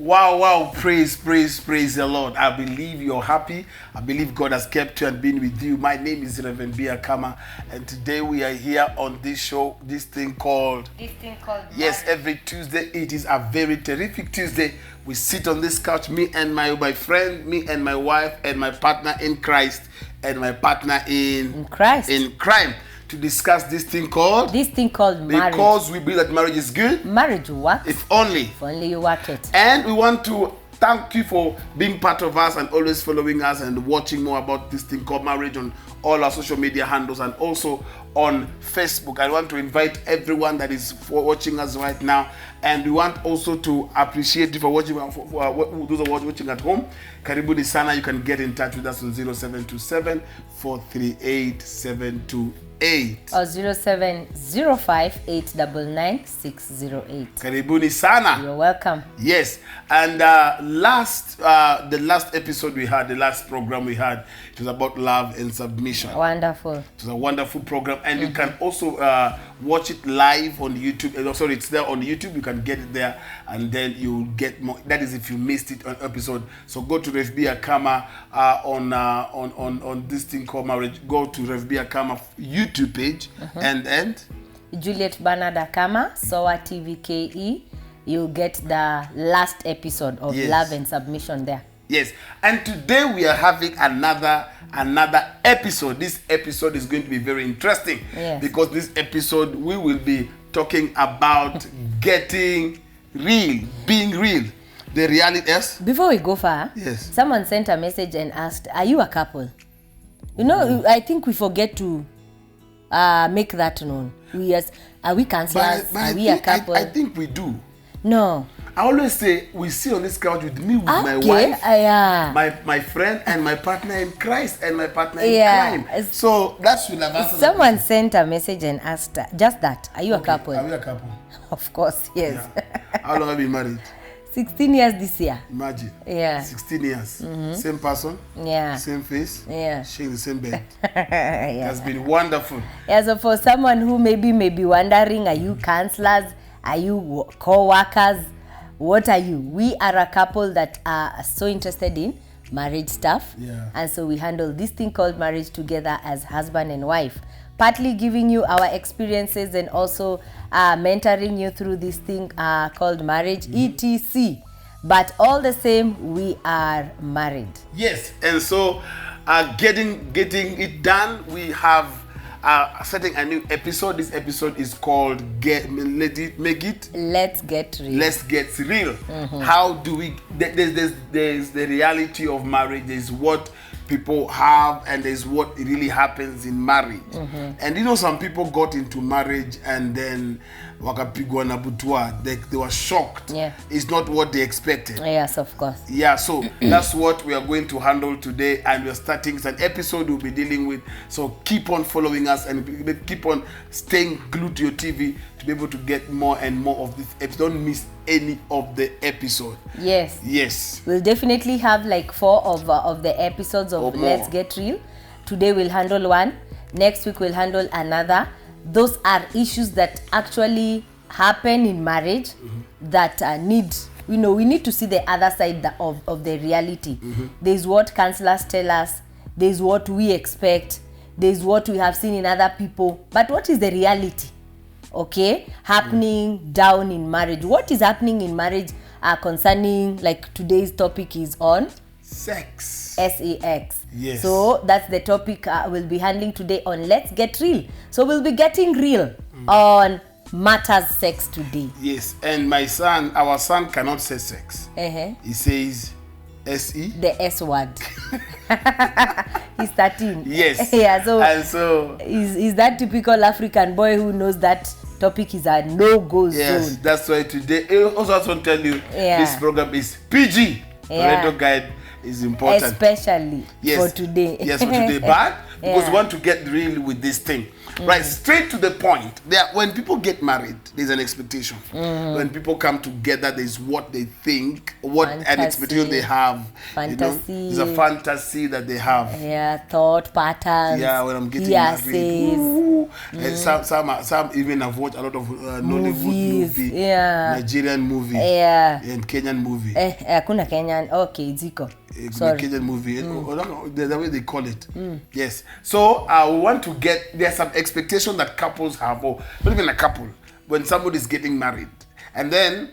Wow. Praise the Lord. I believe you're happy. I believe God has kept you and been with you. My name is Reverend Bia Kama, and today we are here on this show, this thing called Yes, every Tuesday. It is a very terrific Tuesday. We sit on this couch, me and my friend, me and my wife, and my partner in Christ, and my partner in crime, to discuss this thing called marriage. Because we believe that marriage is good. Marriage works. If only you work it. And we want to thank you for being part of us and always following us and watching more about this thing called marriage on all our social media handles and also on Facebook. I want to invite everyone that is watching us right now, and we want also to appreciate you for watching. For those who are watching at home, karibuni sana. You can get in touch with us on 0727 438 728 or 0705 899 608. Karibuni sana. You're welcome. Yes, and the last episode we had, the last program we had, it was about love and submission. Wonderful. It was a wonderful program, and you can also watch it live on YouTube. Sorry, it's there on YouTube. You can get it there, and then you'll get more. That is if you missed it on episode. So go to Rev Bia Kama on this thing called marriage. Go to Rev Bia Kama YouTube page and Juliet Bernard Akama, SOA TVKE. You'll get the last episode of Love and Submission there. Yes, and today we are having another episode. This episode is going to be very interesting because this episode we will be talking about getting real, being real. The reality is. Before we go far, someone sent a message and asked, "Are you a couple?" You know, I think we forget to make that known. Are we counselors? Are we a couple? I think we do. No. I always say we sit on this couch with me, with my wife, my friend, and my partner in Christ, and my partner in crime. So that's when I've answered. Someone sent a message and asked just that. Are you a couple? Are we a couple? Of course, yes. Yeah. How long have you been married? 16 years this year. Imagine. Yeah. 16 years. Same person. Yeah. Same face. Yeah. Sharing the same bed. It has been wonderful. Yeah, so for someone who may be wondering, are you counselors? Are you co-workers? What are you? We are a couple that are so interested in marriage stuff. Yeah. And so we handle this thing called marriage together as husband and wife. Partly giving you our experiences and also mentoring you through this thing called marriage, etc. But all the same, we are married. Yes, and so getting it done, we have setting a new episode. This episode is called Let's Get Real. Let's get real. How do we? There's the reality of marriage. There's what people have, and there's what really happens in marriage. And you know, some people got into marriage and then wakapigwa na butwa. They were shocked. Yeah. It's not what they expected. Yes, of course. Yeah, so that's what we are going to handle today, and we're starting an episode we'll be dealing with. So keep on following us and keep on staying glued to your TV to be able to get more and more of this episode. Don't miss any of the episode. Yes. We'll definitely have like 4 of the episodes of Let's Get Real. Today we'll handle one. Next week we'll handle another. Those are issues that actually happen in marriage that we need to see the other side of the reality. There's what counselors tell us. There's what we expect. There's what we have seen in other people. But what is the reality? Happening down in marriage. What is happening in marriage concerning, like today's topic is on sex. SEX. Yes. So that's the topic we'll be handling today on Let's Get Real. So we'll be getting real on matters sex today. Yes, and our son cannot say sex. He says SE. The S word. He's 13. Yes. Yeah, so is that typical African boy who knows that topic is a no-go zone. Yes, that's why today, I also want to tell you, this program is PG. Parental guide is important. Especially for today. Yes, for today. But because we want to get real with this thing. Right, straight to the point. When people get married, there's an expectation. When people come together, there's what they think, an expectation they have. Fantasy. There's a fantasy that they have. Yeah, thought patterns. Yeah, when I'm getting married. couple. And some even have watched a lot of Nollywood Movies, movie, yeah. Nigerian movie, Yeah. and Kenyan movie. Hakuna Kenyan. Okay, Ziko. Sorry. Kenyan movie. The way they call it. Yes. So we want to get, there's some expectation that couples have, or not even a couple, when somebody is getting married. And then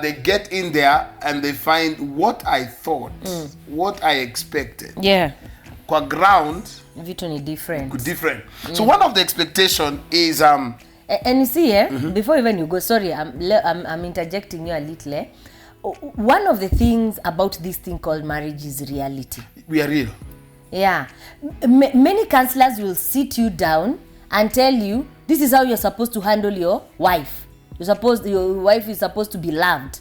they get in there and they find what I thought, what I expected. Yeah. Kwa ground, Vitu ni different. different. So one of the expectation is And you see, before even you go, sorry, I'm interjecting you a little. One of the things about this thing called marriage is reality. we are real. Yeah. Many counselors will sit you down and tell you, this is how you're supposed to handle your wife. Your wife is supposed to be loved.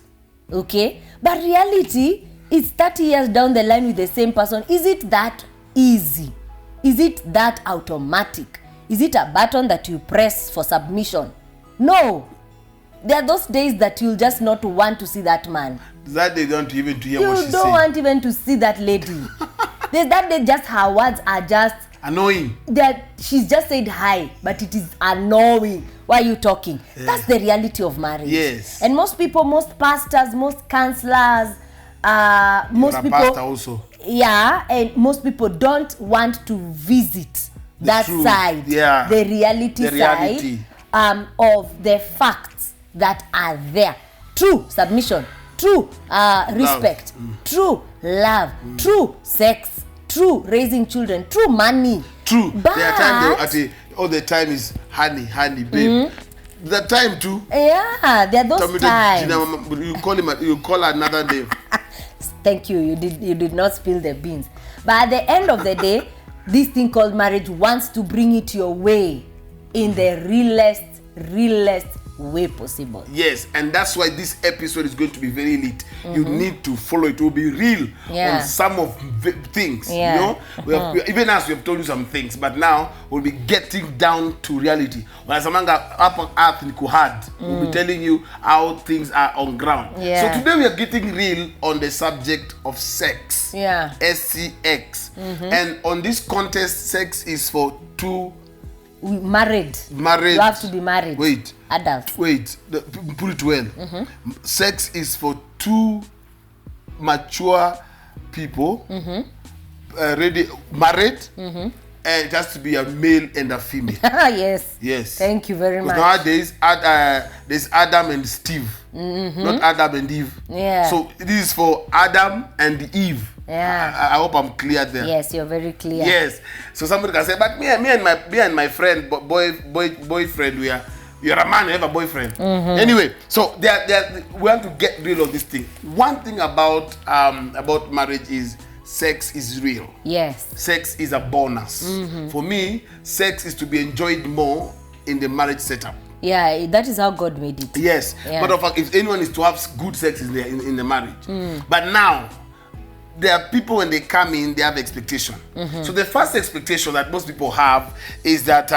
Okay? But reality is 30 years down the line with the same person. Is it that easy? Is it that automatic? Is it a button that you press for submission? No. There are those days that you'll just not want to see that man. That they don't even to hear what You she's don't saying. want even to see that lady. There's that day just her words are just Annoying. that she's just said hi, but it is annoying. Why are you talking? That's the reality of marriage. Yes. And most people, most pastors, most counselors, most You're a people pastor also. Yeah, and most people don't want to visit that truth, side, yeah. the reality reality. side of the facts that are there. True submission, true respect, true love, true sex, true raising children, true money. True. But There are times all the time is honey, babe. The time too. yeah, there are those times. You call another name. Thank you. You did not spill the beans. But at the end of the day, this thing called marriage wants to bring it your way in the realest way possible. Yes, and that's why this episode is going to be very lit. You need to follow it. It will be real on some of the things. Yeah. You know, even as we have told you some things, but now we'll be getting down to reality. When Samanga up on earth in Kuhad, we'll be telling you how things are on ground. Yeah. So today we are getting real on the subject of sex. Yeah. SCX. And on this contest, sex is for two Married. You have to be married. Wait. Adult. Wait. Put it well. Sex is for two mature people, ready, married, and it has to be a male and a female. Yes. Yes. Thank you very much. Nowadays, there's Adam and Steve, not Adam and Eve. Yeah. So this is for Adam and Eve. Yeah. I hope I'm clear there. Yes, you're very clear. Yes. So somebody can say, but me and my friend, boyfriend, you're a man, you have a boyfriend. Anyway, so we want to get real on this thing. One thing about marriage is sex is real. Yes. Sex is a bonus. For me, sex is to be enjoyed more in the marriage setup. Yeah, that is how God made it. Yes. Yeah. But of fact, if anyone is to have good sex in the marriage. But now, there are people when they come in, they have expectation. So the first expectation that most people have is that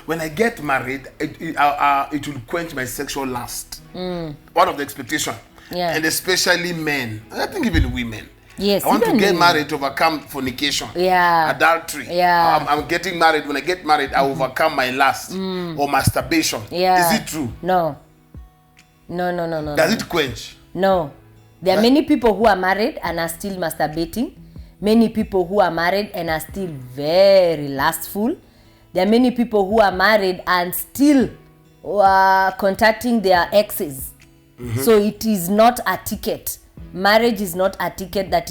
when I get married, it will quench my sexual lust. One of the expectation. Yeah. And especially men. I think even women. Yes. I want to even get women. married to overcome fornication. Yeah. Adultery. Yeah. I'm getting married. When I get married, I overcome my lust or masturbation. Yeah. Is it true? No. Does it quench? No. There are many people who are married and are still masturbating. Many people who are married and are still very lustful. There are many people who are married and still contacting their exes. So it is not a ticket. Marriage is not a ticket that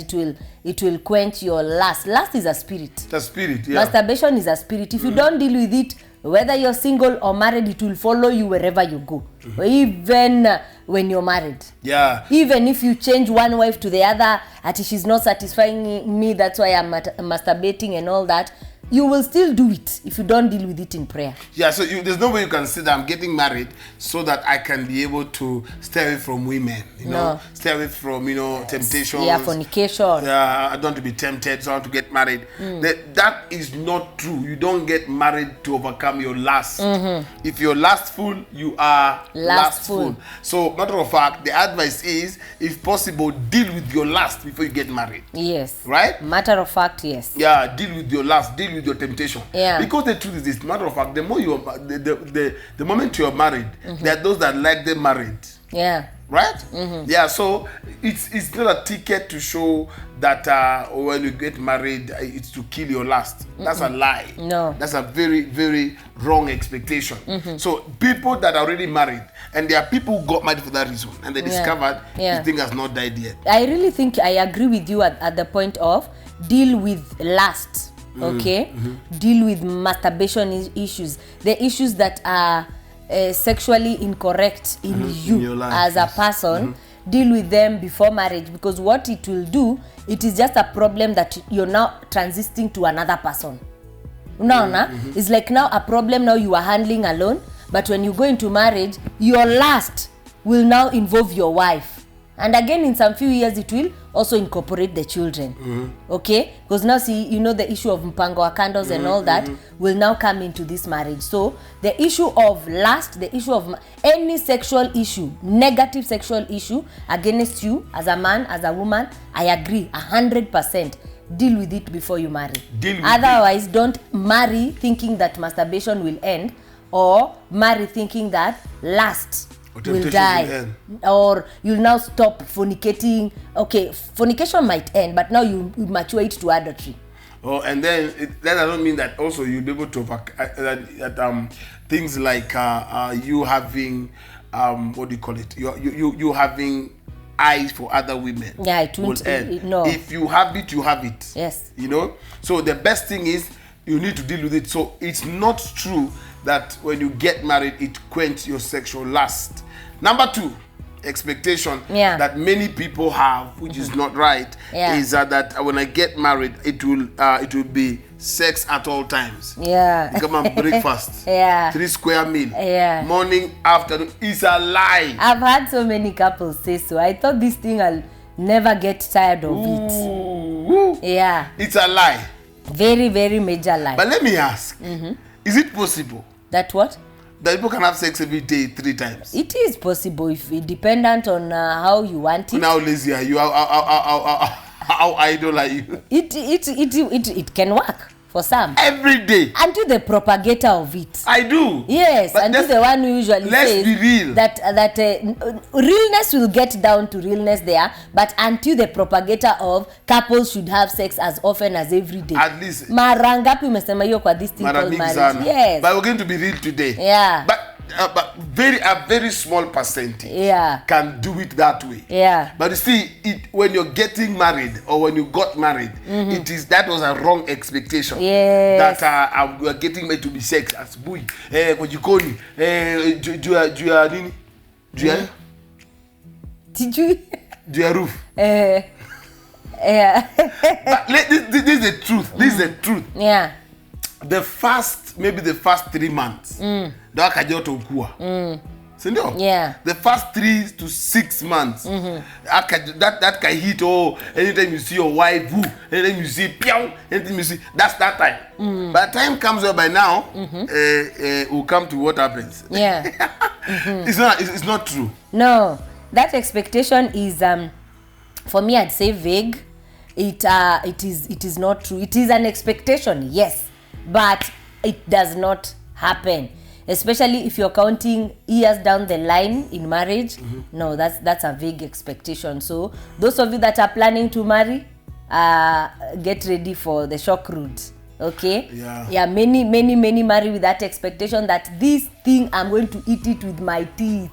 it will quench your lust. Lust is a spirit. It's a spirit, yeah. Masturbation is a spirit. If you don't deal with it, whether you're single or married, it will follow you wherever you go. Even when you're married. Yeah. Even if you change one wife to the other, she's not satisfying me, that's why I'm masturbating and all that. You will still do it if you don't deal with it in prayer. Yeah, so there's no way you can say that I'm getting married so that I can be able to stay away from women, know, stay away from, temptations. Yeah, fornication. Yeah, I don't want to be tempted, so I want to get married. That is not true. You don't get married to overcome your lust. If you're lustful, you are lustful. So, matter of fact, the advice is, if possible, deal with your lust before you get married. Yes. Right? Matter of fact, yes. Yeah, deal with your lust, deal with with your temptation. Yeah. Because the truth is this, matter of fact, the more you are, the moment you are married, there are those that like them married. Yeah. Right? Yeah, so it's not a ticket to show that when you get married, it's to kill your lust. That's a lie. No. That's a very, very wrong expectation. So people that are already married, and there are people who got married for that reason, and they discovered the thing has not died yet. I really think I agree with you at the point of deal with lust, okay? Deal with masturbation issues. The issues that are sexually incorrect in you as a person, deal with them before marriage, because what it will do, it is just a problem that you're now transiting to another person. It's like now a problem now you are handling alone, but when you go into marriage, your lust will now involve your wife. And again, in some few years, it will also incorporate the children. Okay? Because now, see, you know, the issue of mpango wa kandos and all that will now come into this marriage. So, the issue of lust, the issue of any sexual issue, negative sexual issue against you as a man, as a woman, I agree 100%. Deal with it before you marry. Otherwise, don't marry thinking that masturbation will end, or marry thinking that lust will die, or you'll now stop fornicating. Okay, fornication might end, but now you mature it to adultery. Oh, and then that doesn't mean that also you'll be able to things like you having what do you call it? You having eyes for other women. Yeah, it won't end. No. If you have it, you have it. Yes. You know. So the best thing is you need to deal with it. So it's not true that when you get married, it quenches your sexual lust. Number 2, expectation that many people have, which is not right, is that when I get married, it will be sex at all times. Yeah. Come on, breakfast. 3 square meal. Yeah. Morning, afternoon. It's a lie. I've had so many couples say so. I thought this thing I'll never get tired of it. Yeah. It's a lie. Very, very major lie. But let me ask, is it possible? That what? That people can have sex every day 3 times. It is possible if it dependent on how you want it. How lazy are you? How idle are you? It can work for some. Every day. Until the propagator of it. I do. Yes, but until the one who usually says be real. that realness will get down to realness there, but until the propagator of couples should have sex as often as every day. At least. Mara ngapi umesema hiyo kwa this thing called marriage? Yes. But we're going to be real today. Yeah. But a very small percentage can do it that way. Yeah. But you see, when you're getting married or when you got married, that was a wrong expectation. Yes. That we are getting married to be sex as boy. Kujikoni. Jua nini? Jua? Tijui? Jua roof. Yeah. But this is the truth. This is the truth. Yeah. Maybe the first 3 months. Ndio akajoto ukua. Si ndio? Yeah. The first 3 to 6 months. That can hit anytime you see your wife, anytime you see piao, anytime you see, that's that time. By the time comes by now, we'll come to what happens. Yeah. It's not true. No. That expectation is for me I'd say vague. It is not true. It is an expectation, yes, but it does not happen, especially if you're counting years down the line in marriage. No, that's a vague expectation. So those of you that are planning to marry, get ready for the shock route. Okay? Yeah, many marry with that expectation that this thing I'm going to eat it with my teeth.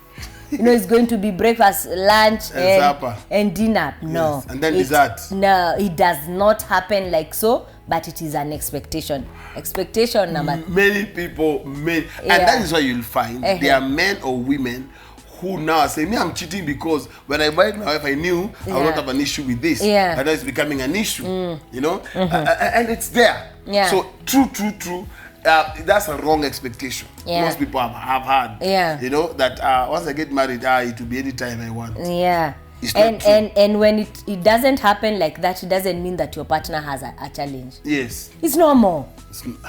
You know, it's going to be breakfast, lunch, and dinner. No. Yes. And then dessert. No, it does not happen like so, but it is an expectation. Expectation number. Many people, and that is why you'll find there are men or women who now say, me, I'm cheating because when I married my wife, I knew I would not have an issue with this. And now it's becoming an issue, you know? And it's there. So, true. That's a wrong expectation. Most people have had. You know, that once I get married, it will be any time I want. Yeah. And when it doesn't happen like that, it doesn't mean that your partner has a challenge. Yes. It's normal.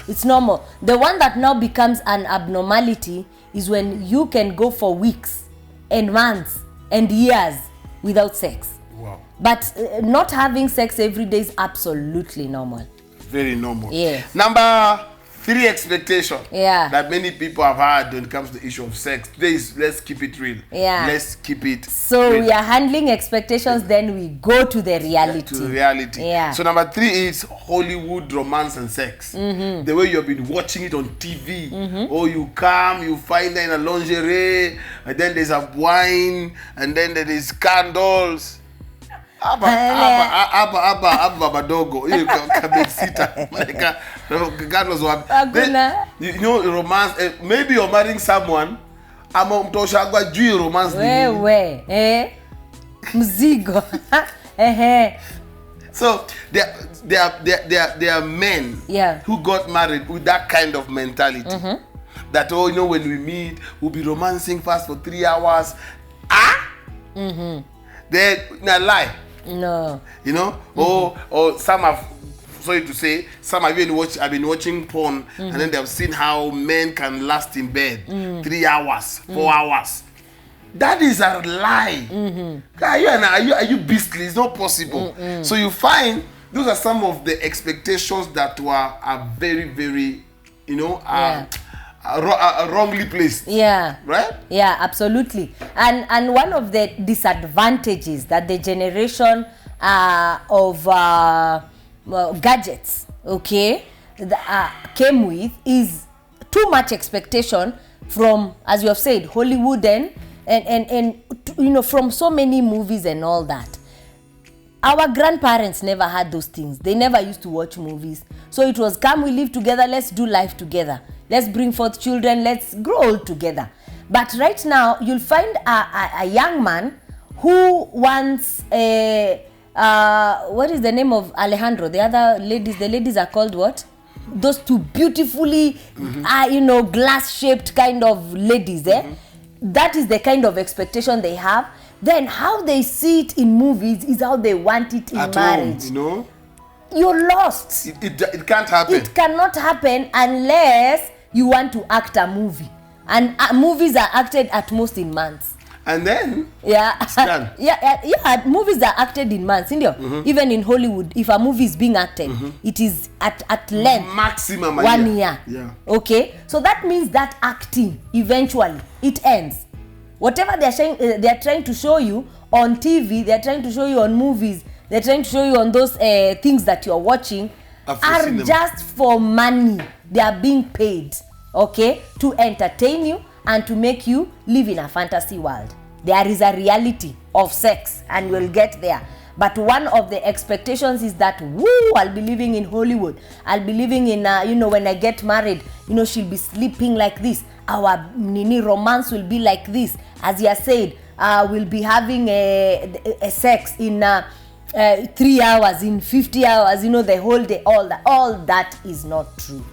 It's normal. The one that now becomes an abnormality is when you can go for weeks and months and years without sex. Wow. But not having sex every day is absolutely normal. Very normal. Yeah. Number 3 expectation Yeah. that many people have had when it comes to the issue of sex. Today is let's keep it real. Yeah. Let's keep it So real. we are handling expectations, then we go to the reality. To the reality. Yeah. So number 3 is Hollywood romance and sex. The way you have been watching it on TV. Or you come, you find her in a lingerie, and then there's a wine, and then there is candles. Hapa badogo. Hiyo kabesita. Candles wapi. You know romance, maybe you're marrying someone ama mtoshagwa juu romance. Wewe, mzigo. So there are men who got married with that kind of mentality. That, oh, you know, when we meet, we'll be romancing fast for 3 hours. They're not lie. No. You know? Or some have, sorry to say, some have even I've been watching porn, and then they've seen how men can last in bed 3 hours, 4 hours. That is a lie. Are you beastly? It's not possible. So you find those are some of the expectations that are very, very, you know, wrongly placed. Yeah. Right? Yeah, absolutely. And one of the disadvantages that the generation of gadgets, okay, came with is too much expectation from, as you have said, Hollywood and you know, from so many movies and all that. Our grandparents never had those things. They never used to watch movies. So it was, come, we live together, let's do life together. Let's bring forth children, let's grow old together. But right now, you'll find a young man who wants what is the name of Alejandro? The other ladies, the ladies are called what? Those two beautifully, you know, glass-shaped kind of ladies, That is the kind of expectation they have. Then how they see it in movies is how they want it in marriage. Home, you know? You're lost. It can't happen. It cannot happen unless you want to act a movie. And movies are acted at most in months. And then it's done. Yeah, movies are acted in months. Even in Hollywood, if a movie is being acted, it is at length maximum 1 year. Yeah. Okay, so that means that acting eventually it ends. Whatever they are trying to show you on TV, they are trying to show you on movies, they're trying to show you on those things that you're watching are just for money. They are being paid, okay, to entertain you and to make you live in a fantasy world. There is a reality of sex, and we'll get there. But one of the expectations is that, I'll be living in Hollywood. I'll be living in, you know, when I get married, you know, she'll be sleeping like this. Our romance will be like this. As you said, we'll be having a sex in 3 hours, in 50 hours, you know, the whole day, all that is not true.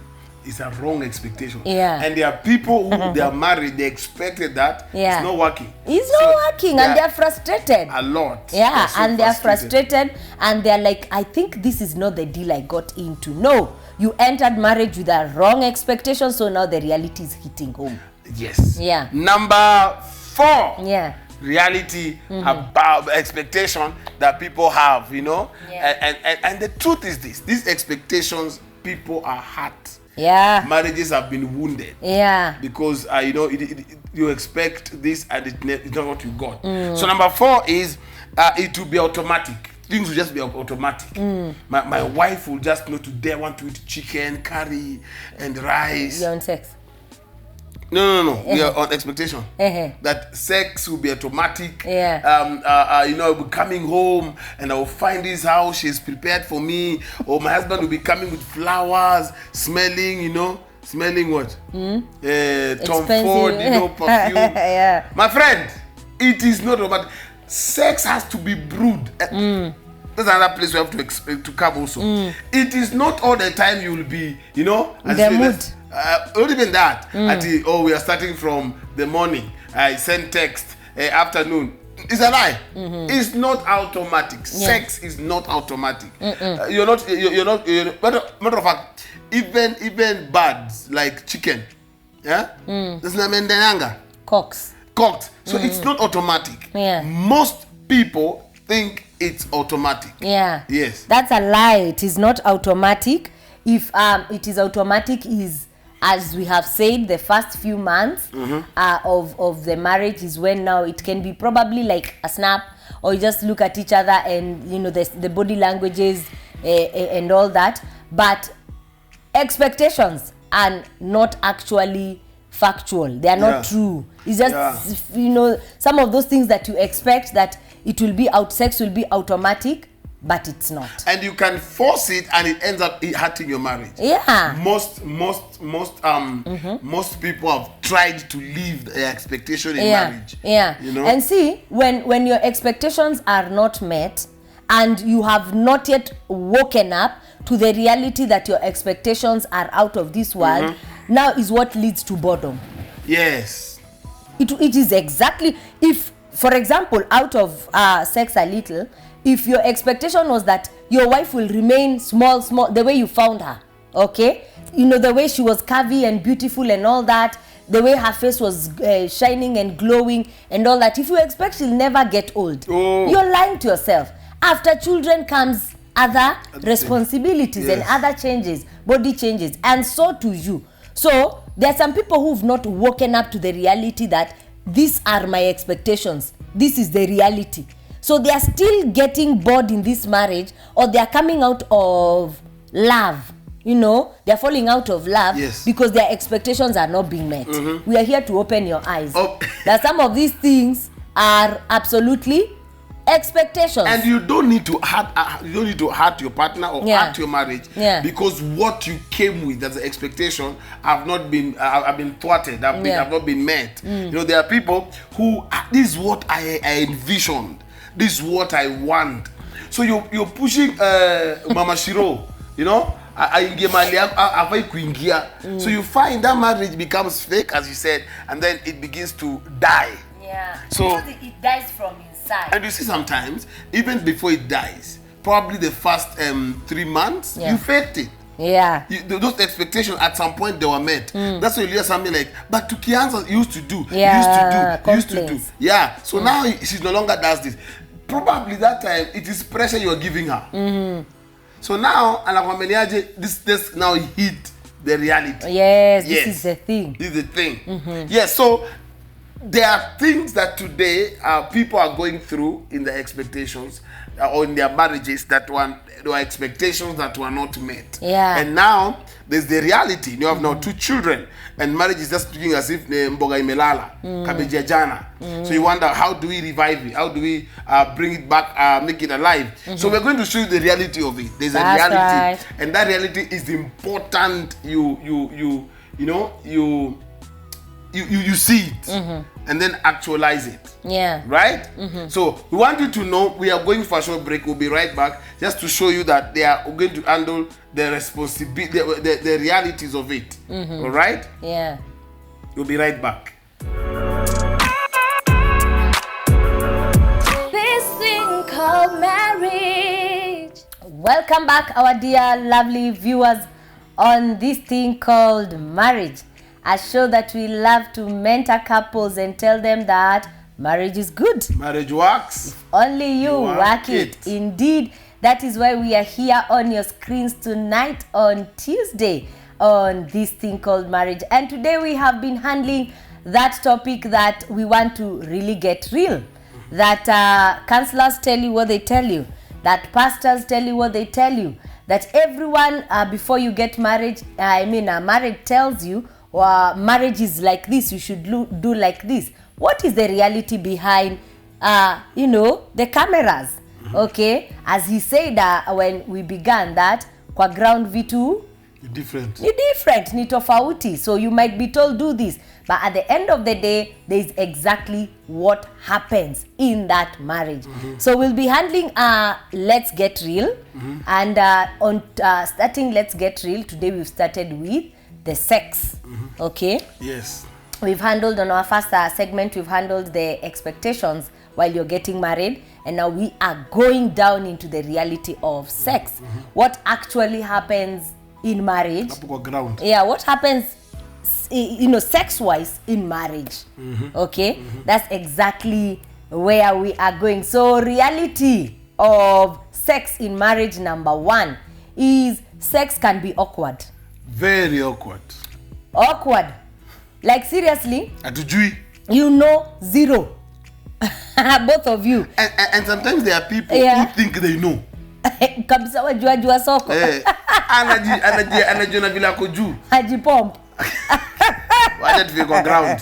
It's a wrong expectation. Yeah. And there are people who they are married, they expected that. Yeah. It's not working. It's not working, and they're frustrated. A lot. Yeah, and they're frustrated, and they're like, I think this is not the deal I got into. No, you entered marriage with a wrong expectation, so now the reality is hitting home. Yes. Yeah. Number 4. Yeah. Reality about expectation that people have, you know. Yeah. And the truth is this: these expectations, people are hurt. Yeah. Marriages have been wounded. Yeah. Because you know, you expect this and it's not what you got. So number 4 is it will be automatic. Things will just be automatic. My wife will just know today I want to eat chicken, curry, and rice. You're on sex. No. We are on expectation. That sex will be automatic. Yeah. You know, I'll be coming home and I will find this house she's prepared for me. Or my husband will be coming with flowers, smelling what? Tom Ford, you know, perfume. Yeah. My friend, it is not romantic. Sex has to be brewed. That's another place we have to come also. It is not all the time you will be, you know, in the mood. Not even that. We are starting from the morning. I send text afternoon. It's a lie. It's not automatic. Sex is not automatic. You're not. Matter of fact, even birds like chicken, there's no Cocked. So it's not automatic. Yeah. Most people think it's automatic. Yeah. Yes. That's a lie. It is not automatic. if it is automatic, is, as we have said, the first few months of the marriage is when now it can be probably like a snap, or you just look at each other and you know the body languages and all that. But expectations are not actually factual. They are not true. It's just you know, some of those things that you expect that it will be sex will be automatic, but it's not. And you can force it and it ends up hurting your marriage. Yeah. Most people have tried to leave the expectation in marriage. Yeah. You know? And see, when your expectations are not met and you have not yet woken up to the reality that your expectations are out of this world, now is what leads to boredom. Yes. It is exactly, if, for example, out of Sex a Little, if your expectation was that your wife will remain small, the way you found her, okay? You know, the way she was curvy and beautiful and all that, the way her face was shining and glowing and all that. If you expect she'll never get old, you're lying to yourself. After children comes other responsibilities and other changes, body changes, and so do you. So there are some people who've not woken up to the reality that these are my expectations. This is the reality. So they are still getting bored in this marriage, or they are coming out of love. You know, they are falling out of love because their expectations are not being met. We are here to open your eyes. That some of these things are absolutely expectations, and you don't need to hurt your partner or hurt your marriage because what you came with as an expectation have been thwarted, have not been met. You know, there are people who this is what I envisioned, this is what I want. So you're pushing Mama Shiro, you know. So you find that marriage becomes fake, as you said, and then it begins to die. Yeah. So because it dies from inside. And you see, sometimes even before it dies, probably the first 3 months, you faked it. Yeah. Those expectations at some point they were met. That's why you hear something like, but Tukianza used to do, used to do. Yeah. So now she no longer does this. Probably that time it is pressure you are giving her. So now, this now hit the reality. Yes, this is the thing. This is the thing. Yes, so there are things that today people are going through in their expectations or in their marriages that were expectations that were not met. Yeah. And now there's the reality. You have now 2 children, and marriage is just looking as if mboga imelala, kabeji jana. So you wonder, how do we revive it? How do we bring it back, make it alive? So we're going to show you the reality of it. There's a reality, and that reality is important. You see it and then actualize it. Yeah. Right? So we want you to know we are going for a short break. We'll be right back just to show you that they are going to handle the responsibility, the realities of it. All right? Yeah. We'll be right back. This thing called marriage. Welcome back, our dear lovely viewers, on this thing called marriage. A show that we love to mentor couples and tell them that marriage is good. Marriage works. If only you work it. Indeed, that is why we are here on your screens tonight on Tuesday on this thing called marriage. And today we have been handling that topic that we want to really get real. That counselors tell you what they tell you. That pastors tell you what they tell you. That everyone before you get married, marriage tells you, marriage is like this, you should do like this. What is the reality behind the cameras? Okay, as he said when we began, that kwa ground vitu different, ni tofauti. So you might be told do this, but at the end of the day there is exactly what happens in that marriage. So we'll be handling Let's Get Real, and on starting Let's Get Real today, we've started with the sex. Okay. Yes. We've handled on our first segment, we've handled the expectations while you're getting married, and now we are going down into the reality of sex. What actually happens in marriage? Yeah, what happens, sex-wise in marriage? Okay, that's exactly where we are going. So reality of sex in marriage, number 1, is sex can be awkward. Very awkward. Awkward. Like seriously, Atujui. you know zero. Both of you. And sometimes there are people Yeah. who think they know. Kabisa wajua soko. Anajiona vile ako juu. Ajipomp. Wacha tufike kwa ground.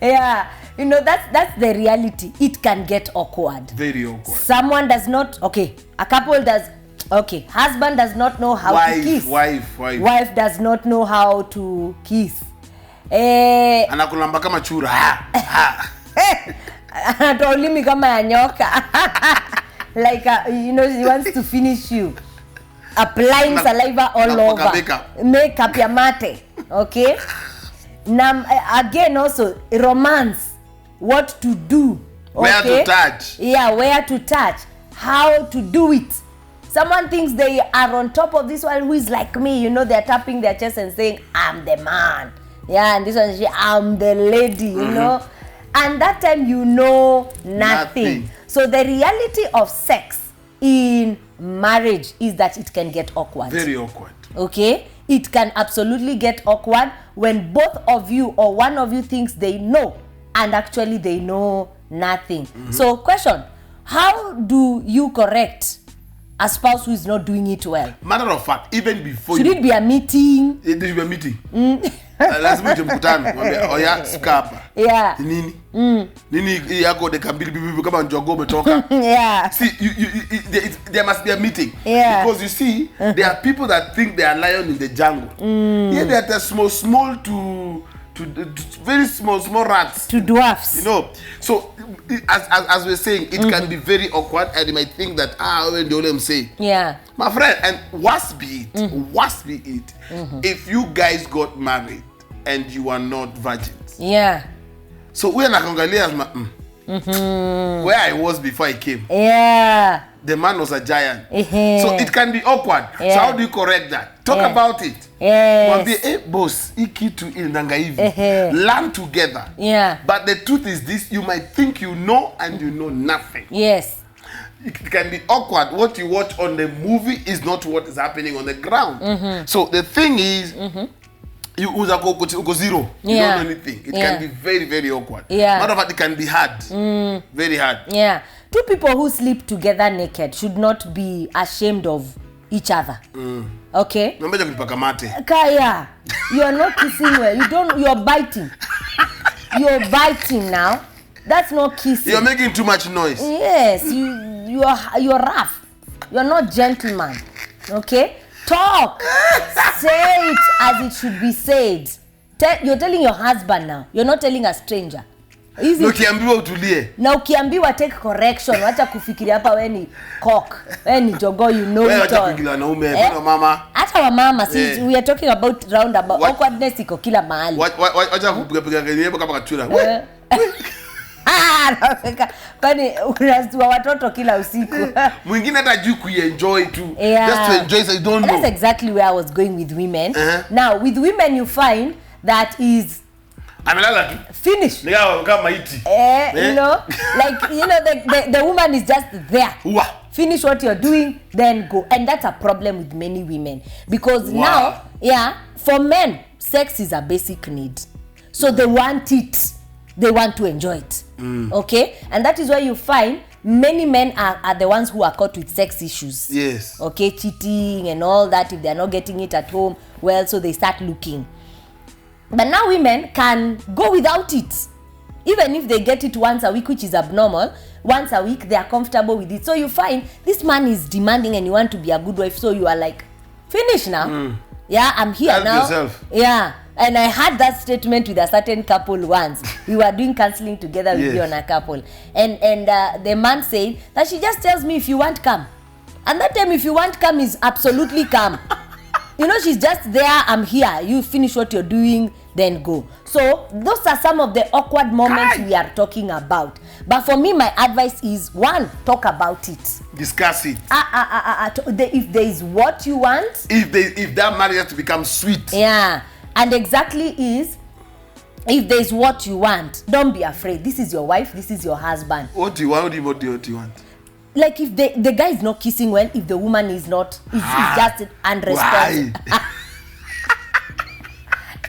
Yeah, you know that's the reality. It can get awkward. Very awkward. Someone does not, okay, a couple does, okay, husband does not know how to kiss. Wife does not know how to kiss. Anakulamba kama chura. Anatolimi kama ya nyoka. Like you know, he wants to finish you. Applying saliva all over. Makeup ya mate. Okay? Now again also romance, what to do. Okay? Where to touch. Yeah, where to touch. How to do it. Someone thinks they are on top of this one who is like me. You know, they're tapping their chest and saying, I'm the man. Yeah, and this one, I'm the lady, you know. And that time you know nothing. So the reality of sex in marriage is that it can get awkward. Very awkward. Okay? It can absolutely get awkward when both of you or one of you thinks they know and actually they know nothing. So question, how do you correct a spouse who is not doing it well? Matter of fact, even before should it be a meeting? It should be a meeting. Lazima uje mkutano. Oya, skapa. Yeah. Nini? Nini yako deka mbili kama njogo umetoka. Yeah. See, there must be a meeting. Yeah. Because you see, there are people that think they are lion in the jungle. Yeah, they are small to very small rats. To dwarfs. You know. So, as we're saying, it can be very awkward, and you might think that, when the Olem say. Yeah. My friend, and worst be it, if you guys got married and you are not virgins. Yeah. So we are not where I was before I came. Yeah. The man was a giant. So it can be awkward. Yeah. So how do you correct that? Talk about it. Yes. Boss, learn together. Yeah. But the truth is this, you might think you know and you know nothing. Yes. It can be awkward. What you watch on the movie is not what is happening on the ground. So the thing is, you uko zero. You don't know anything. It can be very, very awkward. Yeah. Matter of fact, it can be hard. Very hard. Yeah. Two people who sleep together naked should not be ashamed of each other. Okay? Kaya, you are not kissing well. You are biting. You're biting now. That's not kissing. You're making too much noise. Yes, you're rough. You're not gentleman. Okay? Talk. Say it as it should be said. You're telling your husband now. You're not telling a stranger. Ukiambiwa utulie. Na ukiambiwa take correction, wacha kufikiria hapa wewe ni cock. Wewe ni jogo, you know it all. Wacha kuingilia na ume, kuna mama. Hata wa mama, we are talking about roundabout. Awkwardness iko kila mahali. Wacha kupiga kelele kama kachura. Kwani unazua watoto kila usiku. Mwingine hata juu kuenjoy tu. Yeah. Just to enjoy, so you don't know. That's exactly where I was going with women. Now, with women you find that is amelala tu. Finish. Nigga kama maiti. You know, like the woman is just there. Finish what you're doing, then go. And that's a problem with many women because now, for men, sex is a basic need. So they want it. They want to enjoy it. Okay? And that is why you find many men are the ones who are caught with sex issues. Yes. Okay, cheating and all that. If they're not getting it at home, well, so they start looking. But now women can go without it. Even if they get it once a week, which is abnormal, once a week, they are comfortable with it. So you find this man is demanding and you want to be a good wife. So you are like, finish now. Yeah, I'm here help now. Yourself. Yeah. And I had that statement with a certain couple once. We were doing counseling together with you on a couple. And the man said that she just tells me if you want, come. And that time if you want, come is absolutely come. You know, she's just there, I'm here. You finish what you're doing, then go. So those are some of the awkward moments we are talking about. But for me, my advice is, one, talk about it. Discuss it. If there is what you want. If that marriage has to become sweet. Yeah. And exactly is, if there's what you want, don't be afraid. This is your wife, this is your husband. What do you want? What do you want? like if the guy is not kissing well, if the woman is not, is just unresponsive.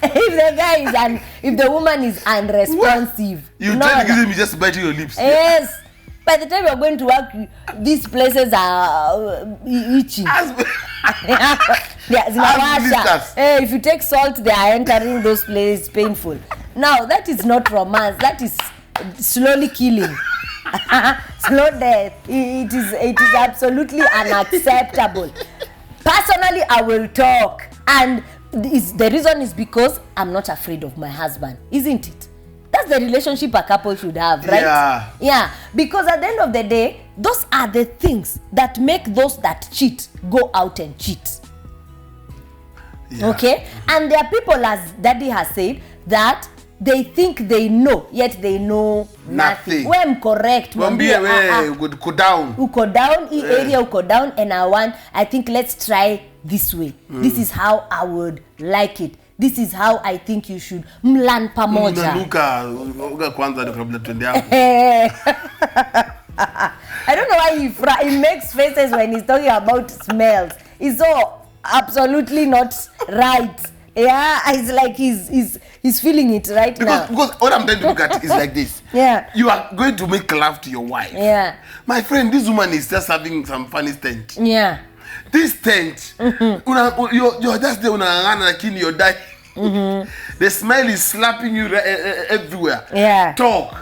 If the woman is unresponsive, you try to kiss him, you just bite your lips. Yes. By the time you're going to work, these places are itching. If you take salt, they are entering those places painful. Now that is not romance. That is slowly killing. Slow death. It is absolutely unacceptable. Personally, I will talk, and the reason is because I'm not afraid of my husband, isn't it? That's the relationship a couple should have, right? Yeah. Because at the end of the day, those are the things that make those that cheat go out and cheat. Yeah. Okay? And there are people, as Daddy has said, that they think they know, yet they know nothing. When I'm correct, uko down, area uko down, and I think let's try this way. This is how I would like it. This is how I think you should mlan pamoja. I don't know why he makes faces when he's talking about smells. It's so absolutely not right. Yeah, it's like he's feeling it right now. Because what I'm trying to look at is like this. Yeah. You are going to make love to your wife. Yeah. My friend, this woman is just having some funny stench. Yeah. This tent, you're just there, lakini you're dying. The smell is slapping you everywhere. Yeah. Talk.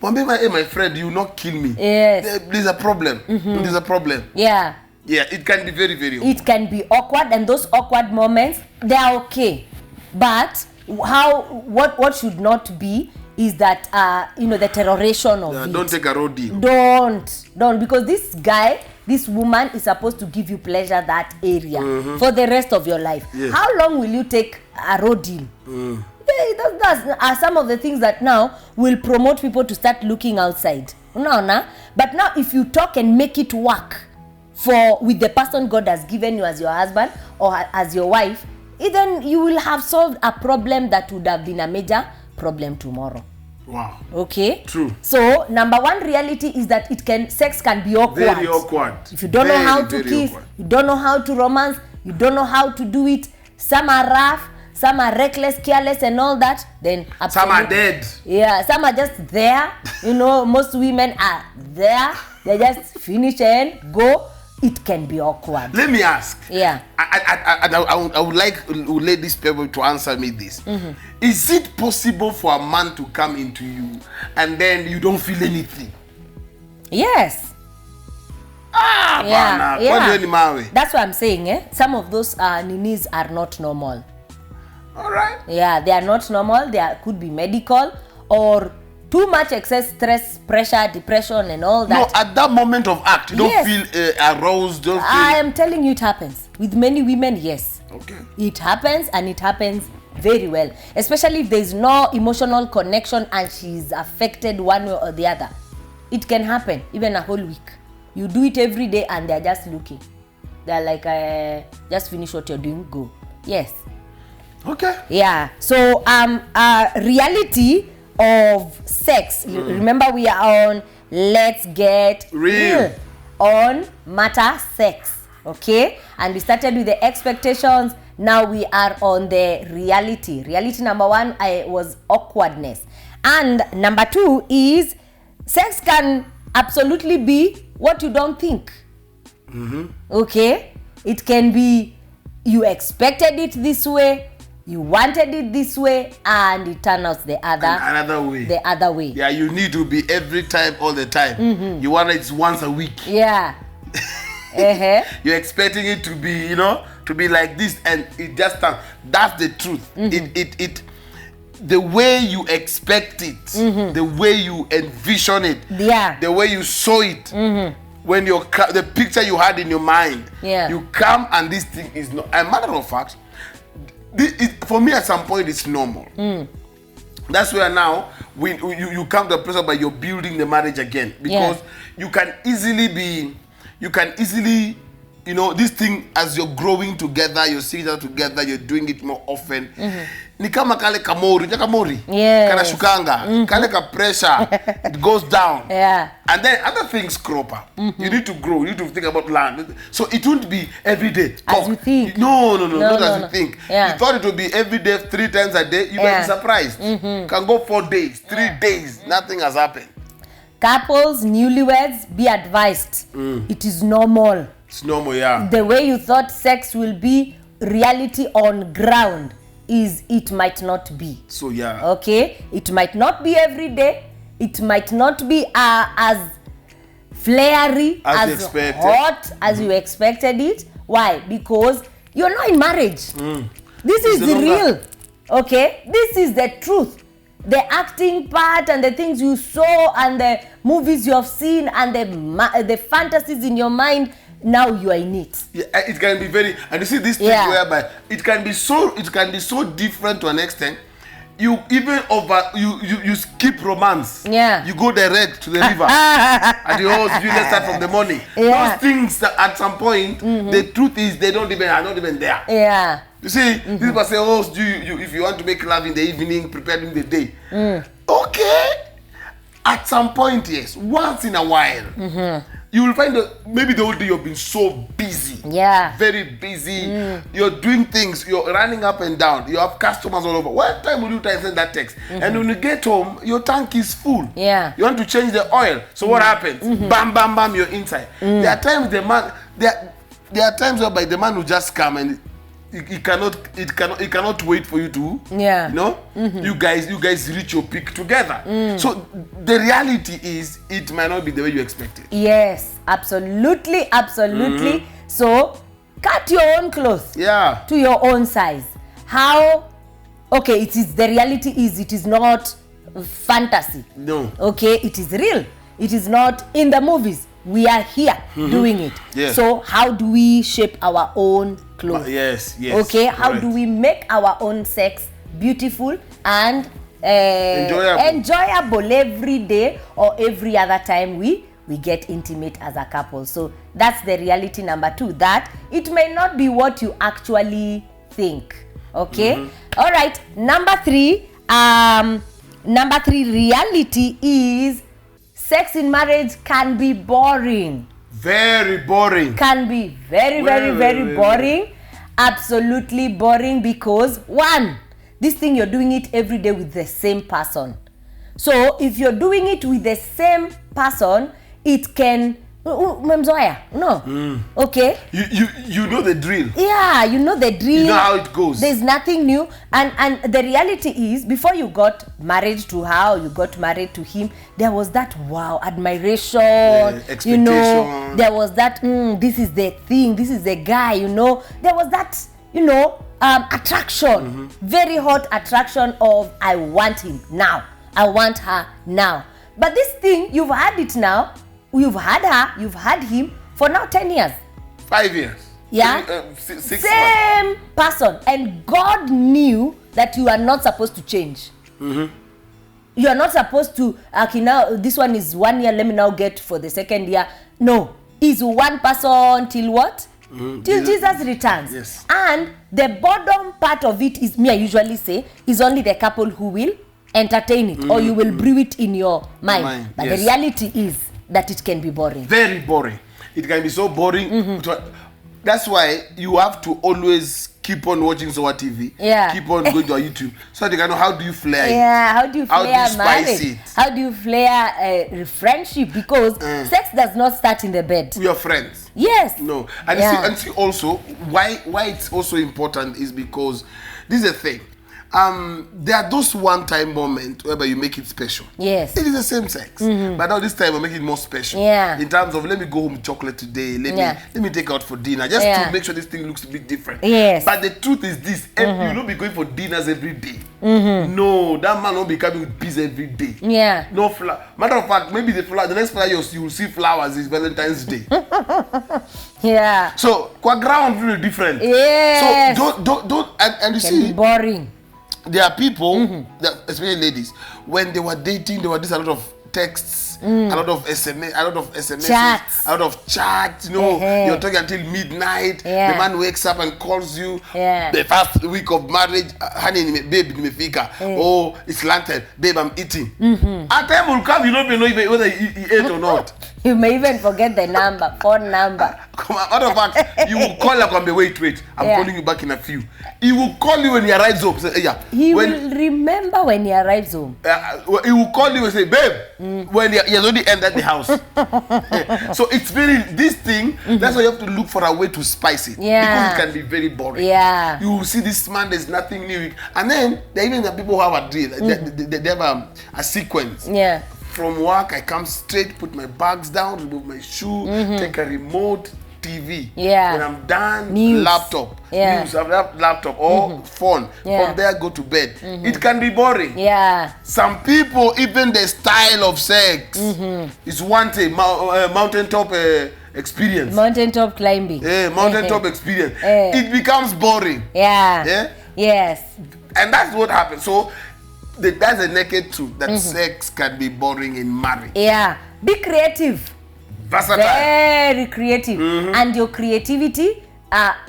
My friend, you will not kill me. Yes. There's a problem. There's a problem. Yeah. Yeah, it can be very, very awkward. It can be awkward, and those awkward moments, they are okay. But what should not be is that the terroration of it. Don't take a road deal. Don't, because this woman is supposed to give you pleasure that area for the rest of your life. Yes. How long will you take a road deal? Yeah, that's are some of the things that now will promote people to start looking outside. But now if you talk and make it work with the person God has given you as your husband or as your wife, then you will have solved a problem that would have been a major problem tomorrow. Wow. Okay. True. So number one reality is that sex can be awkward. Very awkward. If you don't know how to kiss, awkward. You don't know how to romance, you don't know how to do it. Some are rough, some are reckless, careless, and all that. Then some are dead. Yeah, some are just there. Most women are there. They just finish and go. It can be awkward. Let me ask. Yeah. I would like ladies people to answer me this. Is it possible for a man to come into you and then you don't feel anything? Yes. Yeah. That's what I'm saying. Some of those ninis are not normal. All right. Yeah, they are not normal. They could be medical or too much excess stress, pressure, depression, and all that. No, at that moment of act, you don't feel aroused. I am telling you, it happens with many women. Yes. Okay. It happens, and it happens very well, especially if there is no emotional connection and she's affected one way or the other. It can happen even a whole week. You do it every day, and they're just looking. They're like, just finish what you're doing, go. Yes. Okay. Yeah. So, reality of sex. Remember, we are on Let's Get Real on Matter Sex. Okay? And we started with the expectations. Now we are on the reality. Reality number one was awkwardness. And number two is sex can absolutely be what you don't think. Okay? It can be you expected it this way, you wanted it this way, and it turned out the other way. Yeah, you need to be every time, all the time. You want it once a week. Yeah. You're expecting it to be, to be like this, and it just that's the truth. The way you expect it, the way you envision it, the way you saw it, when the picture you had in your mind, you come and this thing is not. A matter of fact, for me at some point it's normal. That's where now you come to a place where you're building the marriage again, because you can easily you know, this thing, as you're growing together, you're seeing it together, you're doing it more often. Ni kama kale kamori, Yes. kana shukanga, kale ka pressure, it goes down. Yeah. And then other things crop up. You need to grow, you need to think about land. So it won't be every day. As you think. No, not as you think. Yeah. You thought it would be every day, 3 times a day, you might be surprised. Can go 4 days, 3 days, nothing has happened. Couples, newlyweds, be advised. It is normal. It's normal, yeah. The way you thought sex will be, reality on ground is it might not be. So yeah. Okay? It might not be every day. It might not be as flary, As you as expected. hot as you expected it. Why? Because you're not in marriage. This is no real. longer. Okay? This is the truth. The acting part and the things you saw and the movies you have seen and the fantasies in your mind, now you are in it. Yeah, it can be very, and you see this thing whereby it can be so different to an extent. You even you skip romance. Yeah. You go direct to the river. And the whole let's start from the morning. Yeah. Those things that at some point, the truth is they are not even there. Yeah. You see, people say, oh, if you want to make love in the evening, prepare during the day. Okay. At some point, yes. Once in a while, you will find that maybe the whole day you've been so busy. Yeah. Very busy. You're doing things. You're running up and down. You have customers all over. What time will you try and send that text? And when you get home, your tank is full. Yeah. You want to change the oil. So what happens? Bam, bam, bam, you're inside. There are times there are times whereby the man will just come and it cannot wait for you to, yeah, you know, you guys reach your peak together. So the reality is it might not be the way you expected. Yes, absolutely. So cut your own clothes, yeah, to your own size. How? Okay, the reality is it is not fantasy. No. Okay, it is real. It is not in the movies. We are here doing it. Yes. So how do we shape our own clothes? Yes. Okay, how do we make our own sex beautiful and enjoyable every day or every other time we get intimate as a couple? So that's the reality number 2, that it may not be what you actually think. Okay? All right, number 3, reality is sex in marriage can be boring. Very boring. Can be very boring. Absolutely boring, because 1, this thing you're doing it every day with the same person. So if you're doing it with the same person, it can okay, you know the drill. yeah, you know the drill, you know how it goes. There's nothing new. And the reality is, before you got married to her or you got married to him, there was that admiration, expectation. You know, there was that this is the thing, this is the guy, you know, there was that, you know, attraction, very hot attraction of I want him now, I want her now. But this thing, you've had it now, you've had her, you've had him for now 10 years. 5 years. Yeah. 6 Same months. person. And God knew that you are not supposed to change. You are not supposed to, okay, now this one is 1 year, let me now get for the second year. No. Is one person till what? Till Jesus returns. Yes. And the bottom part of it is, I usually say, is only the couple who will entertain it, or you will brew it in your mind. But the reality is that it can be boring. Very boring. It can be so boring. That's why you have to always keep on watching Zoa TV. Yeah. Keep on going to our YouTube, so that you can know how do you flare it. Yeah, how do you flare spice marriage? it? How do you flare friendship? Because sex does not start in the bed. We are friends. Yes. No. And see also why it's also important is because this is a thing. There are those one-time moments whereby you make it special. Yes. It is the same sex, but now this time we make it more special. Yeah. In terms of, let me go home with chocolate today. Let me take out for dinner, just to make sure this thing looks a bit different. Yes. But the truth is this: you don't be going for dinners every day. No, that man won't be coming with peas every day. Yeah. No flower. Matter of fact, maybe the next flower you will see flowers is Valentine's Day. Yeah. So, kwa ground really different. Yes. So don't and you Can see. be boring. There are people, that, especially ladies, when they were dating, there were this a lot of texts, texts, a lot of SMSs, Chats. a lot of chat. You know, you're talking until midnight. Yeah. The man wakes up and calls you. Yeah. The first week of marriage, honey, babe, nimefika. Oh, it's lantern, babe, I'm eating. A time will come, you don't even know whether he ate or not. You may even forget the number, phone number. Matter of fact, you will call like, wait, I'm calling you back in a few. He will call you when he arrives home. Say, yeah. He will remember when he arrives home. He will call you and say, babe, when he has already entered the house. So it's this thing, that's why you have to look for a way to spice it. Yeah. Because it can be very boring. Yeah. You will see this man, there's nothing new. And then, even the people who have a drill, they have a sequence. Yeah. From work, I come straight, put my bags down, remove my shoe, take a remote, TV. Yeah. When I'm done, News. laptop. Yeah. News, laptop or phone. Yeah. From there, go to bed. It can be boring. Yeah. Some people, even the style of sex is one thing, mountaintop experience. Mountaintop climbing. Mountaintop experience. It becomes boring. Yeah. Yeah. Yes. And that's what happens. So that's a naked truth that sex can be boring in marriage. Yeah. Be creative. Versatile. Very creative. And your creativity,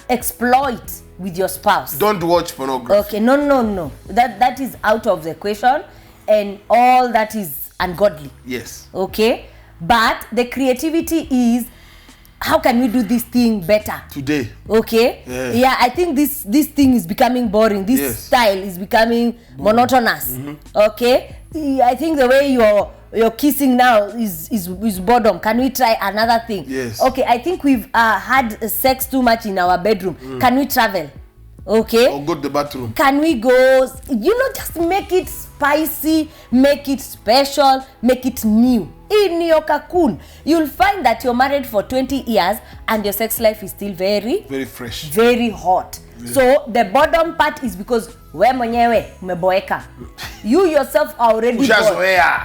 exploit with your spouse. Don't watch pornography. Okay, no. That is out of the question, and all that is ungodly. Yes. Okay, but the creativity is, how can we do this thing better today? Okay. Yeah, I think this thing is becoming boring. This style is becoming monotonous. Okay, I think the way you're kissing now is boredom. Can we try another thing? Yes. Okay, I think we've had sex too much in our bedroom. Can we travel? Okay. Or go to the bathroom. Can we go, just make it spicy, make it special, make it new. In your cocoon, you'll find that you're married for 20 years and your sex life is still very fresh, very hot. So the bottom part is because we mwenyewe umeboeka. You yourself are already bored.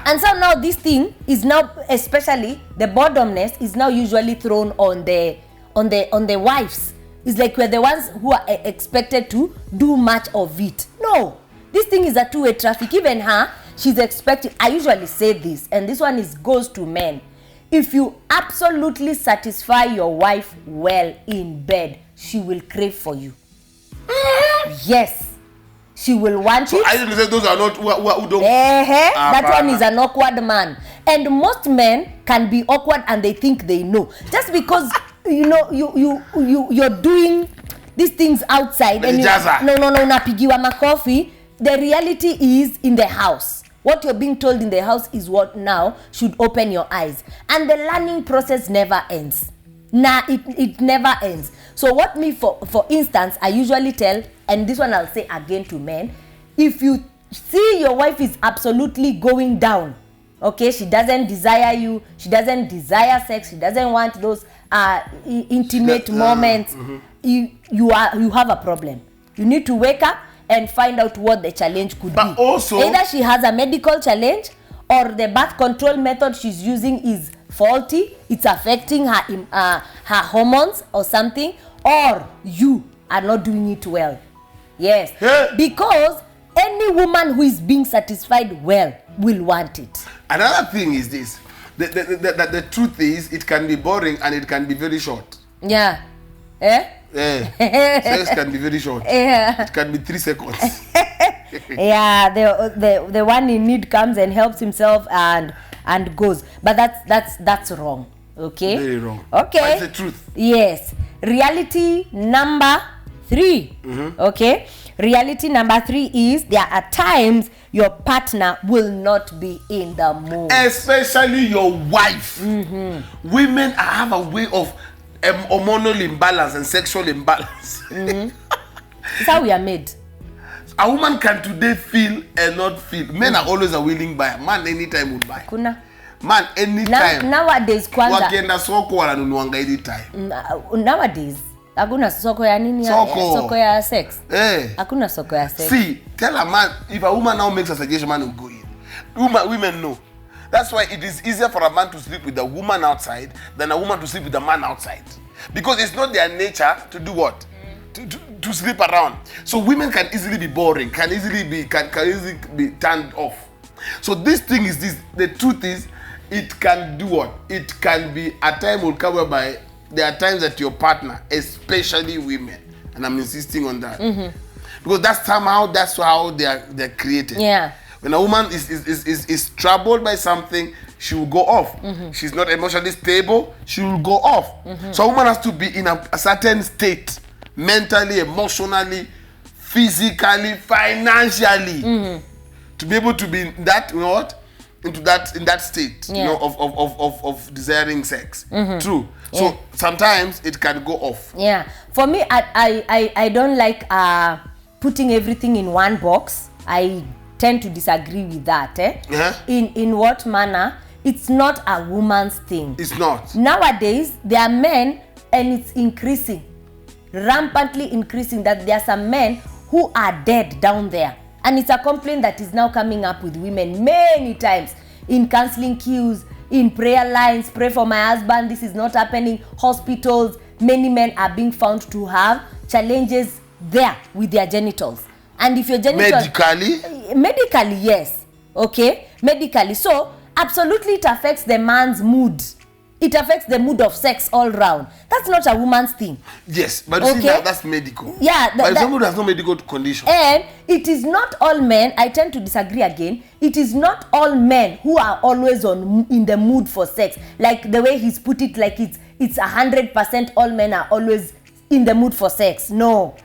And so now this thing is now, especially the boredomness is now usually thrown on the wives. It's like we're the ones who are expected to do much of it. No, this thing is a two-way traffic. Even her, she's expected. I usually say this, and this one goes to men. If you absolutely satisfy your wife well in bed, she will crave for you. Yes, she will want it. I didn't say those are not who don't. That one is an awkward man, and most men can be awkward and they think they know. Just because you're doing these things outside and unapigiwa makofi. The reality is in the house. What you're being told in the house is what now should open your eyes. And the learning process never ends. It never ends. So what for instance, I usually tell, and this one I'll say again to men, if you see your wife is absolutely going down, okay, she doesn't desire you, she doesn't desire sex, she doesn't want those intimate moments, you have a problem. You need to wake up and find out what the challenge could be. Also, either she has a medical challenge or the birth control method she's using is faulty, it's affecting her hormones or something, or you are not doing it well. Yes. Because any woman who is being satisfied well will want it. Another thing is this. The truth is, it can be boring and it can be very short. Yeah. Sex can be very short. It can be 3 seconds. Yeah, the one in need comes and helps himself and goes. But that's wrong. Okay? Very wrong. Okay. But it's the truth. Yes. Reality number 3. Okay? Reality number 3 is there are times your partner will not be in the mood. Especially your wife. Women have a way of hormonal imbalance and sexual imbalance. It's how we are made. A woman can today feel and not feel. Men are always a willing buyer. Man anytime would buy. Kuna. Man anytime. Nowadays kwanza. Wakienda soko wananunuanga anytime. Nowadays hakuna soko ya nini? Soko ya sex. Hakuna soko ya sex. See, tell a man, if a woman now makes a suggestion, man will go in. Women know. That's why it is easier for a man to sleep with a woman outside than a woman to sleep with a man outside. Because it's not their nature to do what? To sleep around. So women can easily be boring, can easily be turned off. So this thing is this. The truth is, it can do what? It can be, a time will come whereby there are times that your partner, especially women, and I'm insisting on that, because that's how they're created. Yeah. When a woman is troubled by something, she will go off. She's not emotionally stable, she will go off. So a woman has to be in a certain state, mentally, emotionally, physically, financially, to be able to be in that, in that state, of desiring sex. True. So sometimes it can go off. Yeah. For me, I don't like putting everything in one box. I tend to disagree with that. In what manner? It's not a woman's thing. It's not. Nowadays, there are men, and it's increasing, rampantly increasing, that there are some men who are dead down there. And it's a complaint that is now coming up with women many times in counseling queues, in prayer lines, pray for my husband, this is not happening, hospitals. Many men are being found to have challenges there with their genitals. And if your genitals... Medically, yes. Okay? Medically. So, absolutely it affects the man's mood. It affects the mood of sex all round. That's not a woman's thing. Yes, but you see, that's medical. Yeah. But if somebody has no medical condition. And it is not all men, I tend to disagree again, it is not all men who are always in the mood for sex. Like the way he's put it, like it's 100% all men are always in the mood for sex. No.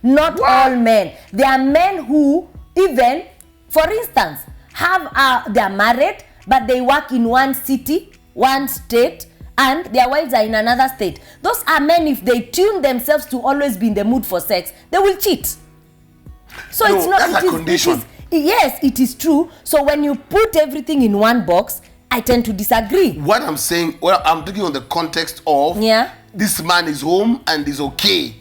Not all men. There are men who even, for instance, they're married, but they work in one city, one state, and their wives are in another state. Those are men, if they tune themselves to always be in the mood for sex, they will cheat. So it's not... That's a condition. Yes, it is true. So when you put everything in one box, I tend to disagree. What I'm saying, I'm talking on the context of this man is home and is okay.